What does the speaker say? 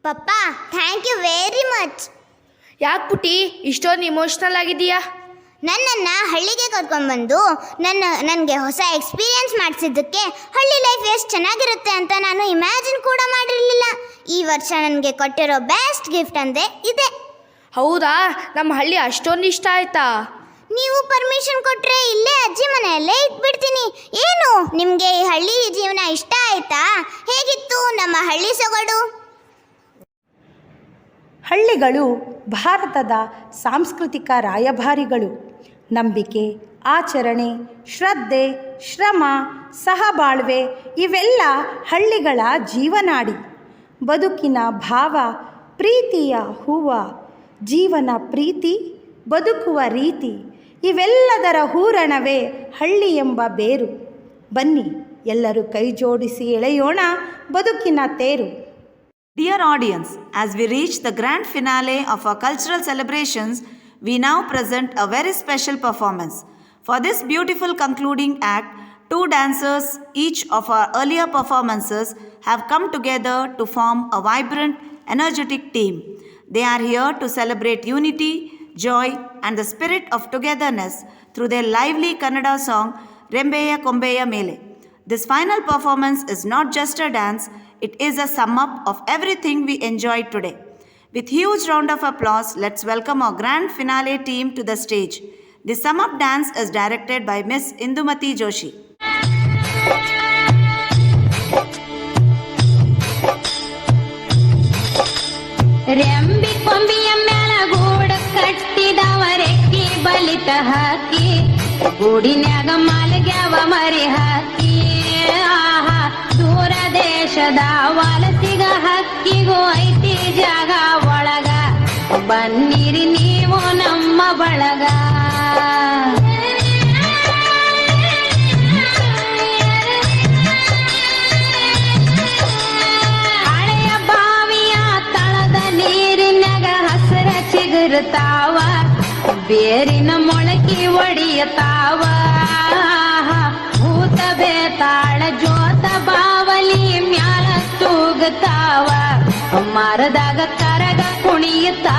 Papa thank you very much. ಯಾಕೆ ಪುಟಿ ಇಷ್ಟೊಂದು ಇಮೋಷ್ನಲ್ ಆಗಿದೆಯಾ? ನನ್ನನ್ನು ಹಳ್ಳಿಗೆ ಕರ್ಕೊಂಡ್ಬಂದು ನನಗೆ ಹೊಸ ಎಕ್ಸ್ಪೀರಿಯನ್ಸ್ ಮಾಡಿಸಿದ್ದಕ್ಕೆ ಹಳ್ಳಿ ಲೈಫ್ ಎಷ್ಟು ಚೆನ್ನಾಗಿರುತ್ತೆ ಅಂತ ನಾನು ಇಮ್ಯಾಜಿನ್ ಕೂಡ ಮಾಡಿರಲಿಲ್ಲ. ಈ ವರ್ಷ ನನಗೆ ಕೊಟ್ಟಿರೋ ಬೆಸ್ಟ್ ಗಿಫ್ಟ್ ಅಂದರೆ ಇದೆ. ಹೌದಾ? ನಮ್ಮ ಹಳ್ಳಿ ಅಷ್ಟೊಂದು ಇಷ್ಟ ಆಯ್ತಾ? ನೀವು ಪರ್ಮಿಷನ್ ಕೊಟ್ಟರೆ ಇಲ್ಲೇ ಅಜ್ಜಿ ಮನೆಯಲ್ಲೇ ಇಟ್ಬಿಡ್ತೀನಿ. ಏನು ನಿಮಗೆ ಈ ಹಳ್ಳಿ ಜೀವನ ಇಷ್ಟ ಆಯ್ತಾ? ಹೇಗಿತ್ತು ನಮ್ಮ ಹಳ್ಳಿ ಸೊಗಡು? ಹಳ್ಳಿಗಳು ಭಾರತದ ಸಾಂಸ್ಕೃತಿಕ ರಾಯಭಾರಿಗಳು. ನಂಬಿಕೆ, ಆಚರಣೆ, ಶ್ರದ್ಧೆ, ಶ್ರಮ, ಸಹಬಾಳ್ವೆ ಇವೆಲ್ಲ ಹಳ್ಳಿಗಳ ಜೀವನಾಡಿ. ಬದುಕಿನ ಭಾವ ಪ್ರೀತಿಯ ಹೂವ, ಜೀವನ ಪ್ರೀತಿ, ಬದುಕುವ ರೀತಿ ಇವೆಲ್ಲದರ ಹೂರಣವೇ ಹಳ್ಳಿ ಎಂಬ ಬೇರು. ಬನ್ನಿ ಎಲ್ಲರೂ ಕೈ ಜೋಡಿಸಿ ಎಳೆಯೋಣ ಬದುಕಿನ ತೇರು. Dear audience, as we reach the grand finale of our cultural celebrations, we now present a very special performance. For this beautiful concluding act, two dancers, each of our earlier performances, have come together to form a vibrant, energetic team. They are here to celebrate unity, joy, and the spirit of togetherness through their lively Kannada song Rembeya Kombeya Mele. This final performance is not just a dance, it is a sum up of everything we enjoyed today. With huge round of applause, let's welcome our grand finale team to the stage. The sum up dance is directed by Miss Indumati Joshi. ರೆಂಬಿ ಕೊಂಬಿಯ ಮ್ಯಾಲ ಗೂಡು ಕಟ್ಟಿದವರೆಕ್ಕಿ ಬಲಿತ ಹಾಕಿ ಗೂಡಿನ್ಯಾಗ ಮಾಲ್ಗ್ಯಾವ ಮರಿ ಹಾಕಿ ಆಹಾ ದೂರ ದೇಶದ ವಲಸಿಗ ಹಕ್ಕಿಗೂ ಐತಿ ಜಾಗ ಒಳಗ ಬನ್ನಿರಿ ನೀವು ನಮ್ಮ ಬಳಗ. ಹಳೆಯ ಬಾವಿಯ ತಳದ ನೀರಿನಾಗ ಹಸರ ಚಿಗುರುತ್ತಾವ, ಬೇರಿನ ಮೊಳಕಿ ಒಡಿಯತಾವ, ಭೂತ ಬೇತಾಳ ಜೋತ ಬಾವಲಿ ಮ್ಯಾಲ ತೂಗುತ್ತಾವ, ಮರದಾಗ ಕರಗ ಕುಣಿಯುತ್ತಾವ.